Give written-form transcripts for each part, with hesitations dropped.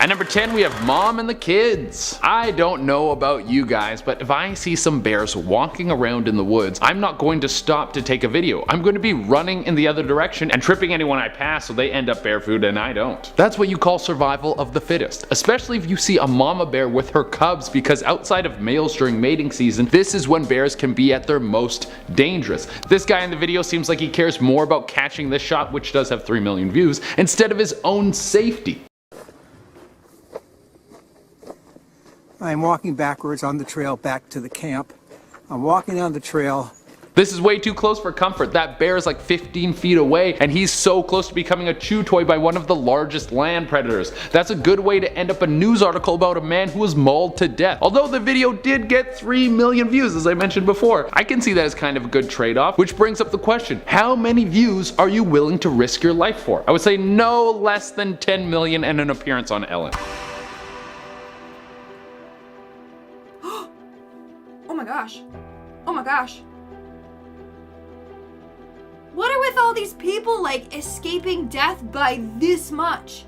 At number 10, we have Mom and the Kids. I don't know about you guys, but if I see some bears walking around in the woods, I'm not going to stop to take a video. I'm going to be running in the other direction and tripping anyone I pass so they end up barefoot and I don't. That's what you call survival of the fittest, especially if you see a mama bear with her cubs, because outside of males during mating season, this is when bears can be at their most dangerous. This guy in the video seems like he cares more about catching this shot, which does have 3 million views, instead of his own safety. I'm walking backwards on the trail back to the camp. I'm walking down the trail. This is way too close for comfort. That bear is like 15 feet away, and he's so close to becoming a chew toy by one of the largest land predators. That's a good way to end up a news article about a man who was mauled to death. Although the video did get 3 million views, as I mentioned before, I can see that as kind of a good trade-off, which brings up the question, how many views are you willing to risk your life for? I would say no less than 10 million and an appearance on Ellen. Oh my gosh. Oh my gosh. What are with all these people, like, escaping death by this much?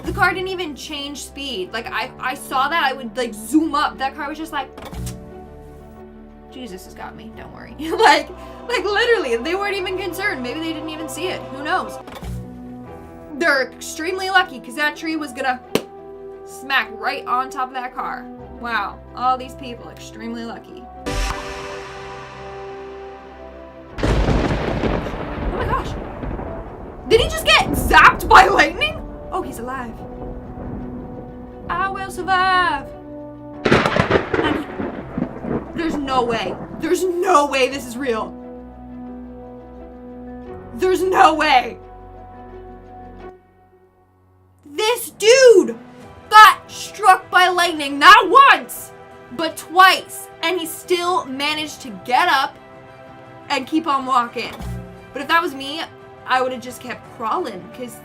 The car didn't even change speed. Like, I saw that, I would, like, zoom up. That car was just like, Jesus has got me, don't worry. like, literally, they weren't even concerned. Maybe they didn't even see it. Who knows? They're extremely lucky, because that tree was gonna smack right on top of that car. Wow, all these people, extremely lucky. Oh my gosh. Did he just get zapped by lightning? Oh, he's alive. I will survive. There's no way. There's no way this is real. There's no way. This dude got struck by lightning, not once, but twice, and he still managed to get up and keep on walking. But if that was me, I would have just kept crawling, because,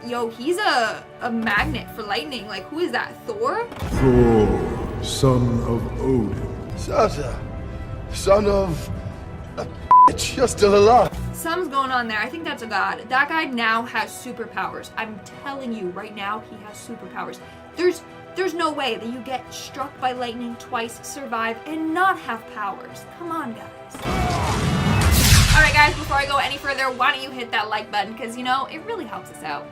yo, he's a magnet for lightning. Like, who is that, Thor? Thor, son of Odin. Son of a bitch, you're still alive. Something's going on there. I think that's a god. That guy now has superpowers. I'm telling you right now, he has superpowers. There's no way that you get struck by lightning twice, survive, and not have powers. Come on, guys. Alright guys, before I go any further, why don't you hit that like button, because, you know, it really helps us out.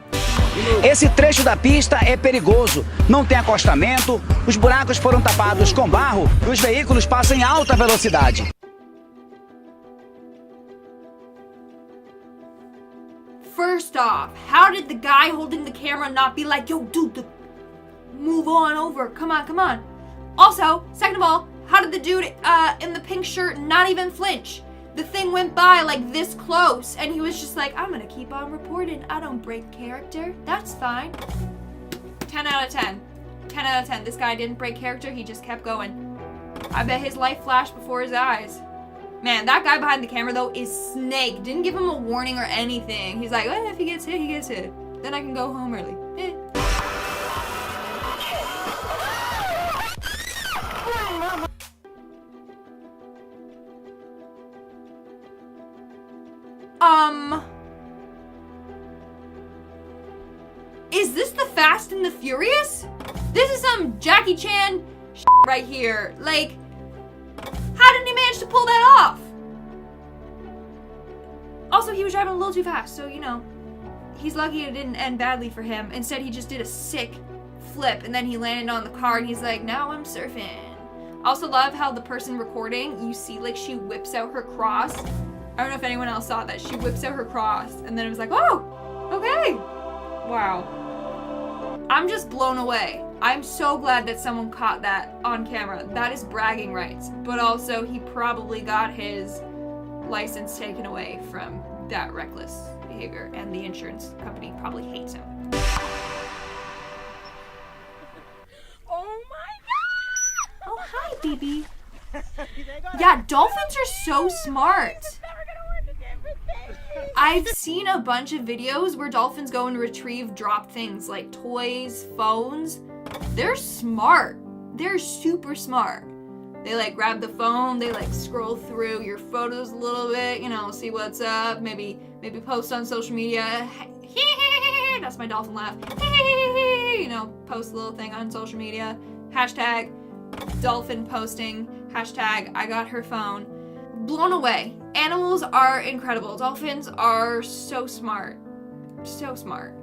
Esse trecho da pista é perigoso. Não tem acostamento, os buracos foram tapados com barro e os veículos passam em alta velocidade. First off, how did the guy holding the camera not be like, yo, dude, move on over, come on, come on. Also, second of all, how did the dude in the pink shirt not even flinch? The thing went by like this close, and he was just like, I'm gonna keep on reporting. I don't break character. That's fine. 10 out of 10. 10 out of 10. This guy didn't break character. He just kept going. I bet his life flashed before his eyes. Man, that guy behind the camera, though, is Snake. Didn't give him a warning or anything. He's like, if he gets hit, he gets hit. Then I can go home early. Is this the Fast and the Furious? This is some Jackie Chan shit right here. Like, how did he manage to pull that off? Also, he was driving a little too fast, so, you know, he's lucky it didn't end badly for him. Instead, he just did a sick flip, and then he landed on the car, and he's like, now I'm surfing. I also love how the person recording, you see, like, she whips out her cross. I don't know if anyone else saw that. She whips out her cross, and then it was like, oh, okay. Wow. I'm just blown away. I'm so glad that someone caught that on camera. That is bragging rights. But also, he probably got his license taken away from that reckless behavior, and the insurance company probably hates him. Oh my god! Oh, hi, baby. Yeah, dolphins are so smart. I've seen a bunch of videos where dolphins go and retrieve dropped things like toys, phones. They're smart. They're super smart. They like grab the phone, they like scroll through your photos a little bit, you know, see what's up, maybe post on social media. That's my dolphin laugh. post a little thing on social media. Hashtag dolphin posting. Hashtag I got her phone. Blown away. Animals are incredible. Dolphins are so smart. So smart.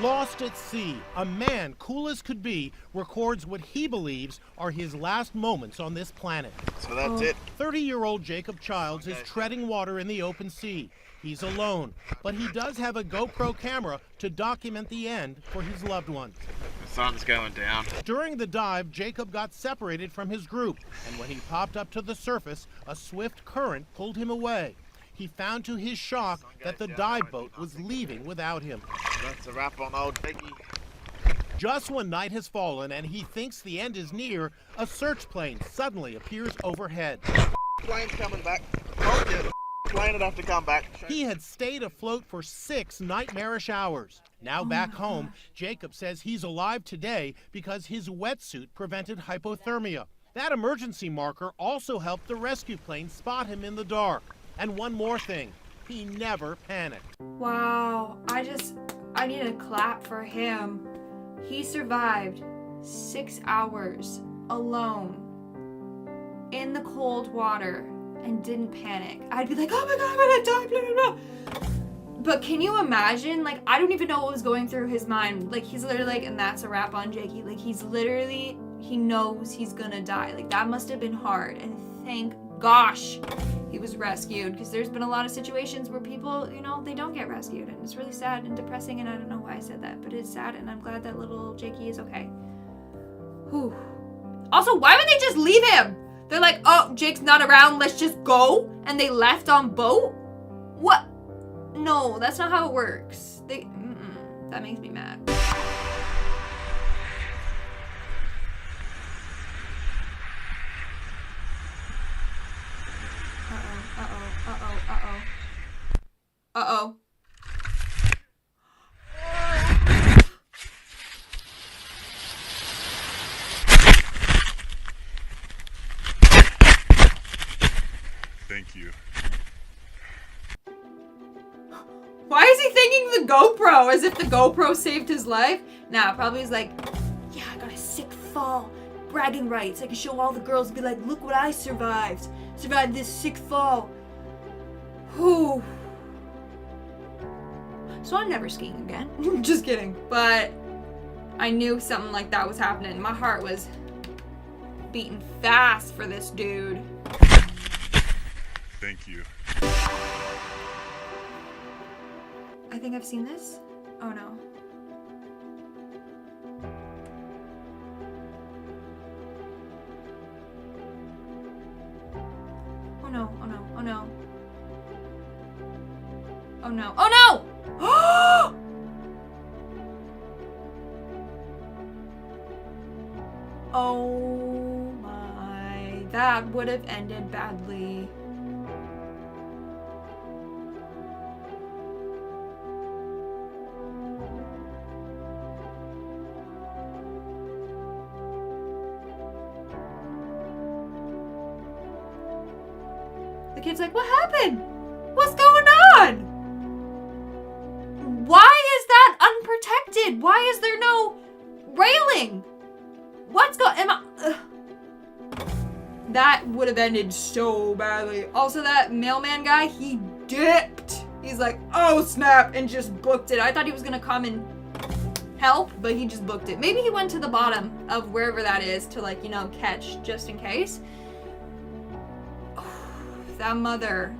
Lost at sea, a man, cool as could be, records what he believes are his last moments on this planet. So that's it. 30-year-old Jacob Childs is treading water in the open sea. He's alone, but he does have a GoPro camera to document the end for his loved ones. The sun's going down. During the dive, Jacob got separated from his group, and when he popped up to the surface, a swift current pulled him away. He found to his shock that the dive boat was leaving without him. That's a wrap on old Jakey. Just when night has fallen and he thinks the end is near, a search plane suddenly appears overhead. Plane's coming back. Told you, plane would have to come back. He had stayed afloat for 6 nightmarish hours. Now back home, Jacob says he's alive today because his wetsuit prevented hypothermia. That emergency marker also helped the rescue plane spot him in the dark. And one more thing, he never panicked. Wow, I need a clap for him. He survived 6 hours alone in the cold water and didn't panic. I'd be like, oh my God, I'm gonna die, blah, blah, blah. But can you imagine, like, I don't even know what was going through his mind. Like, he's literally like, and that's a wrap on Jakey. Like, he knows he's gonna die. Like, that must have been hard. And thank gosh he was rescued, because there's been a lot of situations where people, you know, they don't get rescued, and it's really sad and depressing, and I don't know why I said that, but it's sad, and I'm glad that little Jakey is okay. Whew. Also, why would they just leave him? They're like, oh, Jake's not around, let's just go, and they left on boat? What? No, that's not how it works. That makes me mad. Uh-oh. Thank you. Why is he thanking the GoPro as if the GoPro saved his life? Nah, probably he's like, yeah, I got a sick fall. Bragging rights. I can show all the girls and be like, look what I survived. Survived this sick fall. Whew. So I'm never skiing again. Just kidding. But I knew something like that was happening. My heart was beating fast for this dude. Thank you. I think I've seen this. Oh no. Oh no, oh no, oh no. Oh no, oh no! Oh my, that would have ended badly. The kid's like, what happened? What's going on? Why is that unprotected? Why is there no railing? What's going on? That would have ended so badly. Also, that mailman guy, he dipped. He's like, oh snap, and just booked it. I thought he was gonna come and help, but he just booked it. Maybe he went to the bottom of wherever that is to, like, you know, catch just in case. That mother,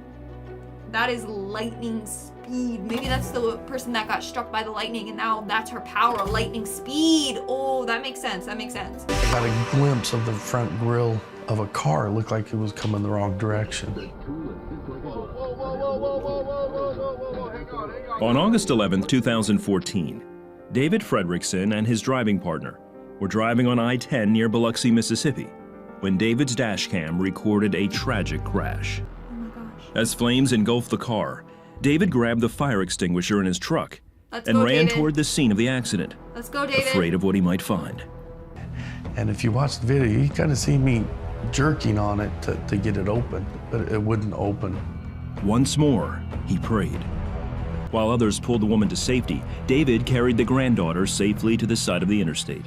that is lightning speed. Maybe that's the person that got struck by the lightning, and now that's her power, lightning speed. Oh, that makes sense. That makes sense. I got a glimpse of the front grille of a car. It looked like it was coming the wrong direction. On August 11, 2014, David Fredrickson and his driving partner were driving on I-10 near Biloxi, Mississippi, when David's dash cam recorded a tragic crash. Oh my gosh. As flames engulfed the car, David grabbed the fire extinguisher in his truck and go, ran David. toward the scene of the accident, Let's go, David. afraid of what he might find. And if you watch the video, you kind of see me jerking on it to get it open, but it wouldn't open. Once more, he prayed. While others pulled the woman to safety, David carried the granddaughter safely to the side of the interstate.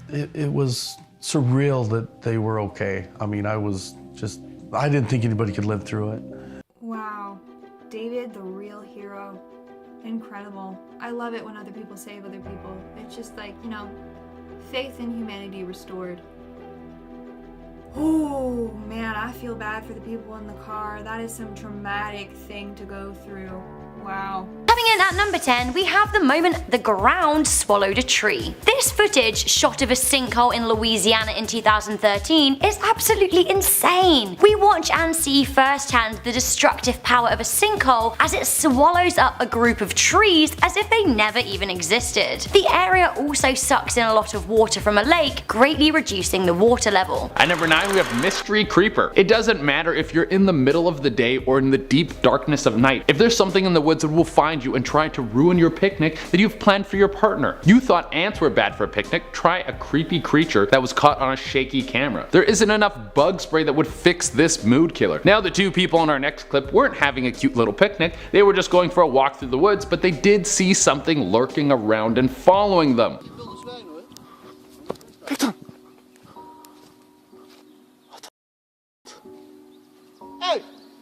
It was surreal that they were okay. I mean, I didn't think anybody could live through it. Wow. David, the real hero. Incredible. I love it when other people save other people. It's just like, you know, faith in humanity restored. Oh, man, I feel bad for the people in the car. That is some traumatic thing to go through. Wow. Coming in at number 10, we have the moment the ground swallowed a tree. This footage, shot of a sinkhole in Louisiana in 2013, is absolutely insane. We watch and see firsthand the destructive power of a sinkhole as it swallows up a group of trees as if they never even existed. The area also sucks in a lot of water from a lake, greatly reducing the water level. At number 9, we have Mystery Creeper. It doesn't matter if you're in the middle of the day or in the deep darkness of night. If there's something in the woods that will find you and try to ruin your picnic that you've planned for your partner. You thought ants were bad for a picnic, try a creepy creature that was caught on a shaky camera. There isn't enough bug spray that would fix this mood killer. Now the two people in our next clip weren't having a cute little picnic, they were just going for a walk through the woods, but they did see something lurking around and following them.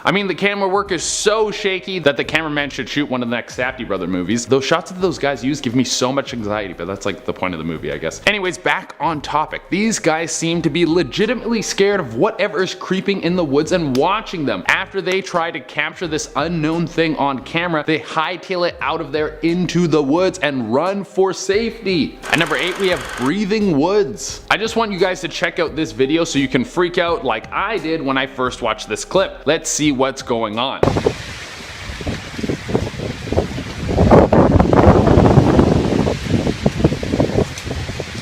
I mean, the camera work is so shaky that the cameraman should shoot one of the next Safdie Brother movies. Those shots that those guys use give me so much anxiety, but that's like the point of the movie, I guess. Anyways, back on topic. These guys seem to be legitimately scared of whatever is creeping in the woods and watching them. After they try to capture this unknown thing on camera, they hightail it out of there into the woods and run for safety. At number 8, we have Breathing Woods. I just want you guys to check out this video so you can freak out like I did when I first watched this clip. Let's see what's going on.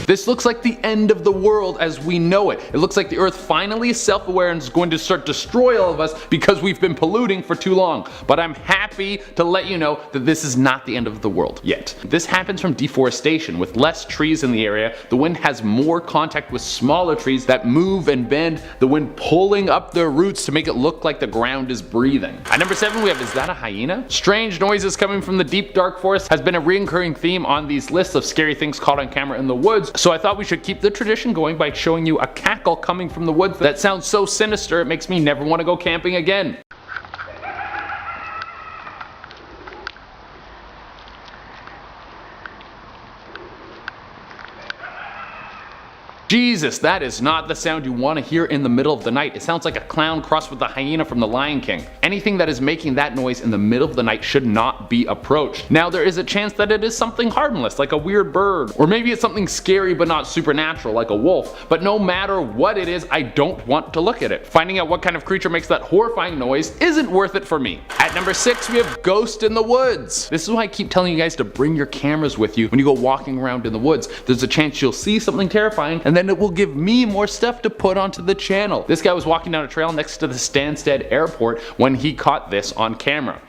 This looks like the end of the world as we know it. It looks like the earth finally is self-aware and is going to start to destroy all of us because we've been polluting for too long. But I'm happy to let you know that this is not the end of the world yet. This happens from deforestation. With less trees in the area, the wind has more contact with smaller trees that move and bend, the wind pulling up their roots to make it look like the ground is breathing. At number 7, we have, is that a hyena? Strange noises coming from the deep dark forest has been a recurring theme on these lists of scary things caught on camera in the woods. So I thought we should keep the tradition going by showing you a cackle coming from the woods that sounds so sinister it makes me never want to go camping again. Jesus, that is not the sound you want to hear in the middle of the night. It sounds like a clown crossed with a hyena from The Lion King. Anything that is making that noise in the middle of the night should not be approached. Now there is a chance that it is something harmless like a weird bird, or maybe it's something scary but not supernatural like a wolf, but no matter what it is, I don't want to look at it. Finding out what kind of creature makes that horrifying noise isn't worth it for me. At number 6, we have Ghost in the Woods. This is why I keep telling you guys to bring your cameras with you when you go walking around in the woods. There's a chance you'll see something terrifying and then it will give me more stuff to put onto the channel. This guy was walking down a trail next to the Stansted airport when he caught this on camera.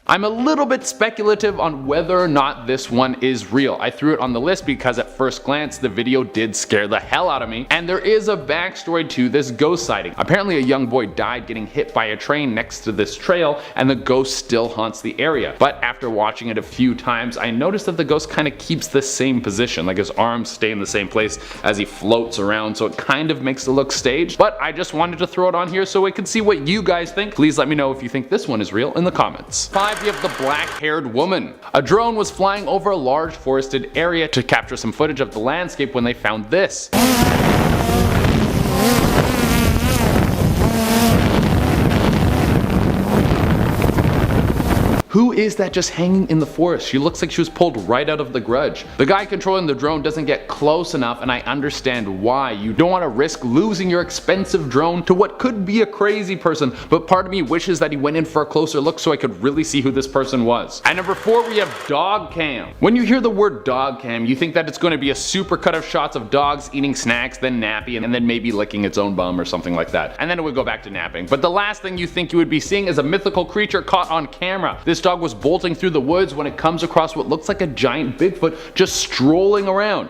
I'm a little bit speculative on whether or not this one is real. I threw it on the list because at first glance the video did scare the hell out of me, and there is a backstory to this ghost sighting. Apparently a young boy died getting hit by a train next to this trail and the ghost still haunts the area. But after watching it a few times, I noticed that the ghost kind of keeps the same position, like his arms stay in the same place as he floats around, so it kind of makes it look staged. But I just wanted to throw it on here so we could see what you guys think. Please let me know if you think this one is real in the comments. 5, we have the black-haired woman. A drone was flying over a large forested area to capture some footage of the landscape when they found this. Who is that just hanging in the forest? She looks like she was pulled right out of The Grudge. The guy controlling the drone doesn't get close enough, and I understand why. You don't want to risk losing your expensive drone to what could be a crazy person, but part of me wishes that he went in for a closer look so I could really see who this person was. At number 4, we have dog cam. When you hear the word dog cam, you think that it's going to be a super cut of shots of dogs eating snacks, then napping, and then maybe licking its own bum or something like that. And then it would go back to napping. But the last thing you think you would be seeing is a mythical creature caught on camera. This dog was bolting through the woods when it comes across what looks like a giant Bigfoot just strolling around.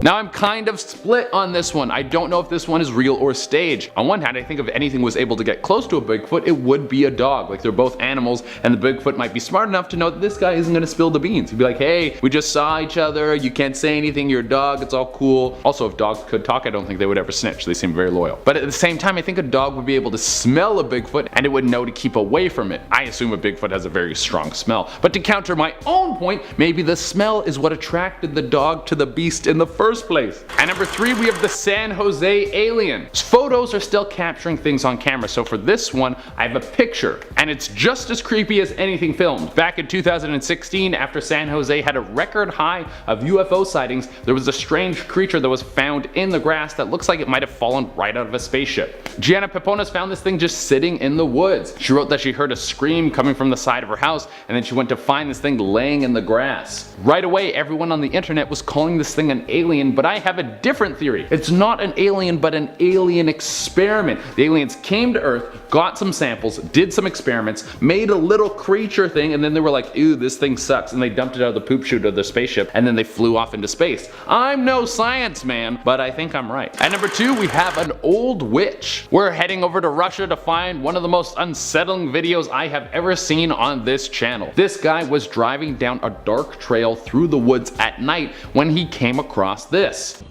Now I'm kind of split on this one. I don't know if this one is real or staged. On one hand, I think if anything was able to get close to a Bigfoot, it would be a dog. Like, they're both animals, and the Bigfoot might be smart enough to know that this guy isn't gonna spill the beans. He'd be like, hey, we just saw each other, you can't say anything, you're a dog, it's all cool. Also, if dogs could talk, I don't think they would ever snitch. They seem very loyal. But at the same time, I think a dog would be able to smell a Bigfoot, and it would know to keep away from it. I assume a Bigfoot has a very strong smell. But to counter my own point, maybe the smell is what attracted the dog to the beast in the first place. At number 3, we have the San Jose alien. Photos are still capturing things on camera, so for this one, I have a picture, and it's just as creepy as anything filmed. Back in 2016, after San Jose had a record high of UFO sightings, there was a strange creature that was found in the grass that looks like it might have fallen right out of a spaceship. Gianna Peponas found this thing just sitting in the woods. She wrote that she heard a scream coming from the side of her house, and then she went to find this thing laying in the grass. Right away, everyone on the internet was calling this thing an alien, but I have a different theory. It's not an alien, but an alien experiment. The aliens came to Earth, got some samples, did some experiments, made a little creature thing, and then they were like, ew, this thing sucks, and they dumped it out of the poop chute of their spaceship, and then they flew off into space. I'm no science man, but I think I'm right. At number 2, we have an old witch. We're heading over to Russia to find one of the most unsettling videos I have ever seen on this channel. This guy was driving down a dark trail through the woods at night when he came across this.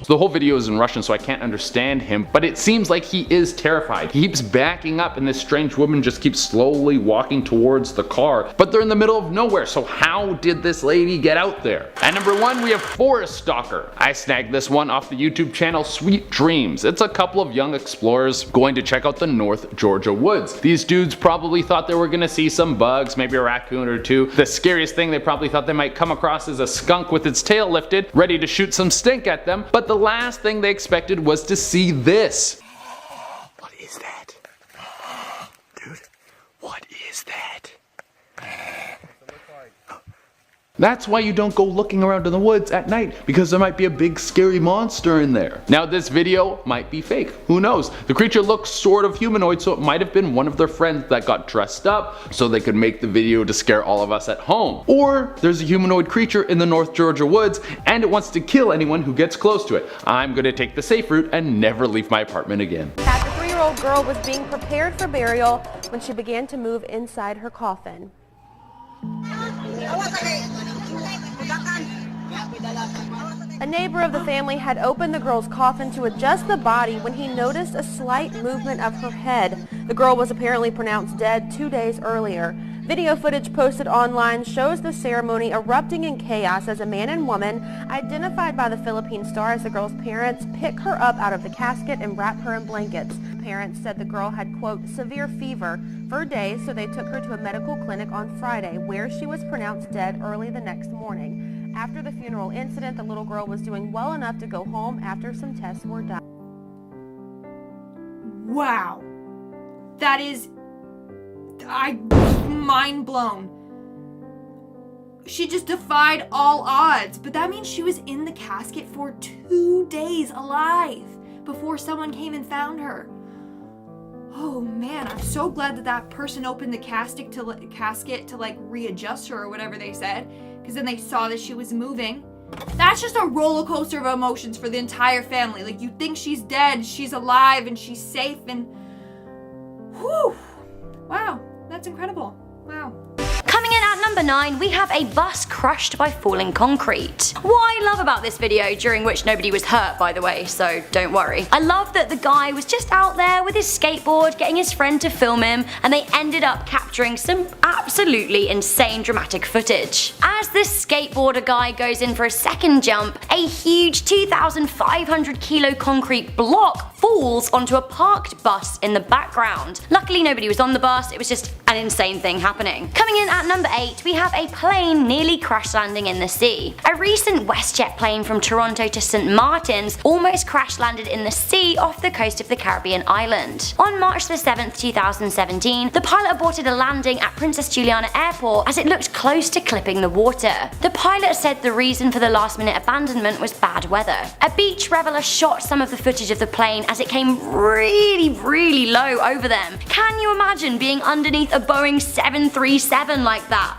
So the whole video is in Russian, so I can't understand him, but it seems like he is terrified. He keeps backing up, and this strange woman just keeps slowly walking towards the car, but they're in the middle of nowhere, so how did this lady get out there? At number 1, we have Forest Stalker. I snagged this one off the YouTube channel Sweet Dreams. It's a couple of young explorers going to check out the North Georgia woods. These dudes probably thought they were gonna see some bugs, maybe a raccoon or two. The scariest thing they probably thought they might come across is a skunk with its tail lifted, ready to shoot some stink at them, but the last thing they expected was to see this. What is that? Dude, what is that? That's why you don't go looking around in the woods at night, because there might be a big scary monster in there. Now this video might be fake, who knows? The creature looks sort of humanoid, so it might have been one of their friends that got dressed up so they could make the video to scare all of us at home. Or there's a humanoid creature in the North Georgia woods and it wants to kill anyone who gets close to it. I'm gonna take the safe route and never leave my apartment again. The 3-year-old girl was being prepared for burial when she began to move inside her coffin. A neighbor of the family had opened the girl's coffin to adjust the body when he noticed a slight movement of her head. The girl was apparently pronounced dead 2 days earlier. Video footage posted online shows the ceremony erupting in chaos as a man and woman, identified by the Philippine Star as the girl's parents, pick her up out of the casket and wrap her in blankets. Parents said the girl had, quote, severe fever for days, so they took her to a medical clinic on Friday, where she was pronounced dead early the next morning. After the funeral incident, the little girl was doing well enough to go home after some tests were done. Wow. That is... I'm mind blown. She just defied all odds, but that means she was in the casket for 2 days alive before someone came and found her. Oh man, I'm so glad that that person opened the casket to like readjust her or whatever they said, because then they saw that she was moving. That's just a roller coaster of emotions for the entire family. Like, you think she's dead, she's alive, and she's safe, and whew. Wow, that's incredible. Wow. Coming in at number 9, we have a bus crushed by falling concrete. What I love about this video, during which nobody was hurt by the way, so don't worry. I love that the guy was just out there with his skateboard getting his friend to film him, and they ended up capturing some absolutely insane dramatic footage. As this skateboarder guy goes in for a second jump, a huge 2,500 kilo concrete block falls onto a parked bus in the background. Luckily nobody was on the bus, it was just an insane thing happening. Coming in at number 8, we have a plane nearly crash landing in the sea. A recent WestJet plane from Toronto to St. Martin's almost crash landed in the sea off the coast of the Caribbean island. On March the 7th, 2017, the pilot aborted a landing at Princess Juliana Airport as it looked close to clipping the water. The pilot said the reason for the last-minute abandonment was bad weather. A beach reveler shot some of the footage of the plane as it came really low over them. Can you imagine being underneath a Boeing 737 like that.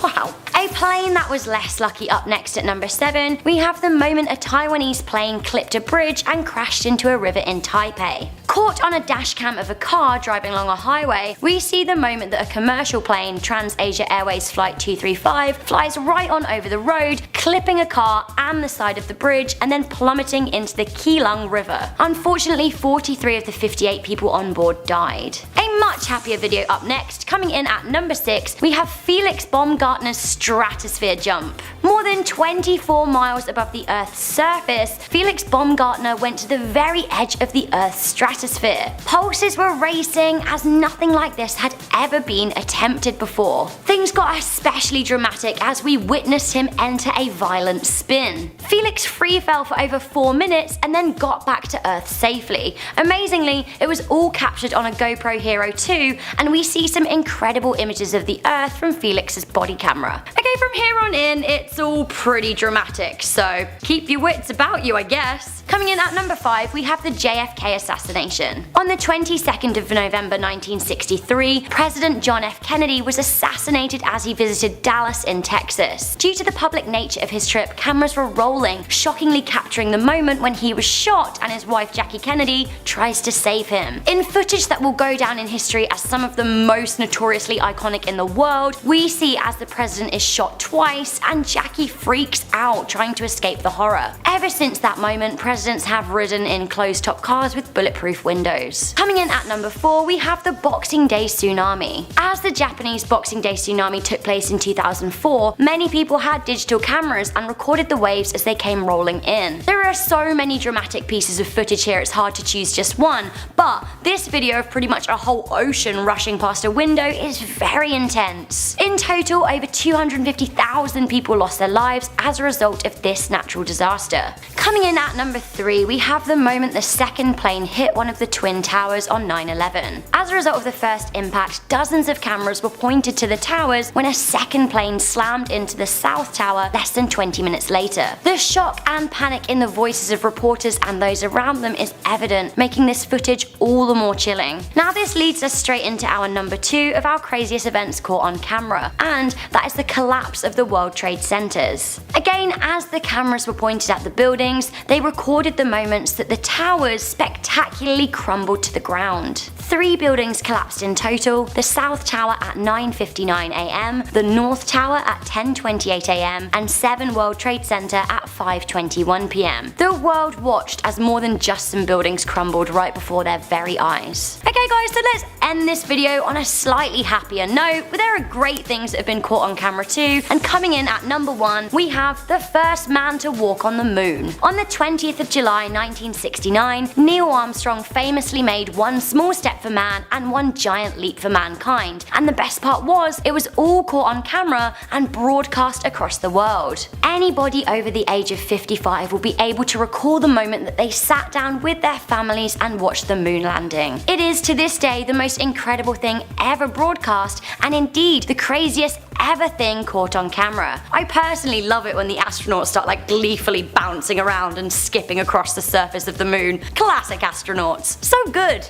Wow. A plane that was less lucky up next at number 7, we have the moment a Taiwanese plane clipped a bridge and crashed into a river in Taipei. Caught on a dashcam of a car driving along a highway, we see the moment that a commercial plane, Trans-Asia Airways Flight 235, flies right on over the road, clipping a car and the side of the bridge and then plummeting into the Keelung River. Unfortunately, 43 of the 58 people on board died. A much happier video up next. Coming in at number 6, we have Felix Baumgartner's Stratosphere jump. More than 24 miles above the Earth's surface, Felix Baumgartner went to the very edge of the Earth's stratosphere. Pulses were racing as nothing like this had ever been attempted before. Things got especially dramatic as we witnessed him enter a violent spin. Felix free fell for over 4 minutes and then got back to Earth safely. Amazingly, it was all captured on a GoPro Hero 2, and we see some incredible images of the Earth from Felix's body camera. Okay, from here on in, it's all pretty dramatic, so keep your wits about you, I guess. Coming in at number 5, we have the JFK assassination. On the 22nd of November 1963, President John F. Kennedy was assassinated as he visited Dallas in Texas. Due to the public nature of his trip, cameras were rolling, shockingly capturing the moment when he was shot and his wife Jackie Kennedy tries to save him. In footage that will go down in history as some of the most notoriously iconic in the world, we see as the president is shot twice and Jackie freaks out trying to escape the horror. Ever since that moment, presidents have ridden in closed-top cars with bulletproof windows. Coming in at number 4, we have the Boxing Day tsunami. As the Japanese Boxing Day tsunami took place in 2004, many people had digital cameras and recorded the waves as they came rolling in. There are so many dramatic pieces of footage here it's hard to choose just one, but this video of pretty much a whole ocean rushing past a window is very intense. In total, over 250,000 people lost their lives as a result of this natural disaster. Coming in at number 3, we have the moment the second plane hit one of the twin towers on 9/11. As a result of the first impact, dozens of cameras were pointed to the towers when a second plane slammed into the south tower less than 20 minutes later. The shock and panic in the voices of reporters and those around them is evident, making this footage all the more chilling. Now this leads us straight into our number 2 of our craziest events caught on camera, and that is the collapse of the World Trade Centers. Again, as the cameras were pointed at the buildings, they recorded the moments that the towers spectacularly crumbled to the ground. 3 buildings collapsed in total: the South Tower at 9:59 AM, the North Tower at 10:28 AM, and 7 World Trade Center at 5:21 PM. The world watched as more than just some buildings crumbled right before their very eyes. Okay guys, so let's end this video on a slightly happier note, but there are great things that have been caught on camera too, and coming in at number 1, we have the first man to walk on the moon. On the 20th of July 1969, Neil Armstrong famously made one small step for man and one giant leap for mankind, and the best part was, it was all caught on camera and broadcast across the world. Anybody over the age of 55 will be able to recall the moment that they sat down with their families and watched the moon landing. It is to this day the most incredible thing ever broadcast, and indeed the craziest ever thing caught on camera. I personally love it when the astronauts start like gleefully bouncing around and skipping across the surface of the moon. Classic astronauts. So good!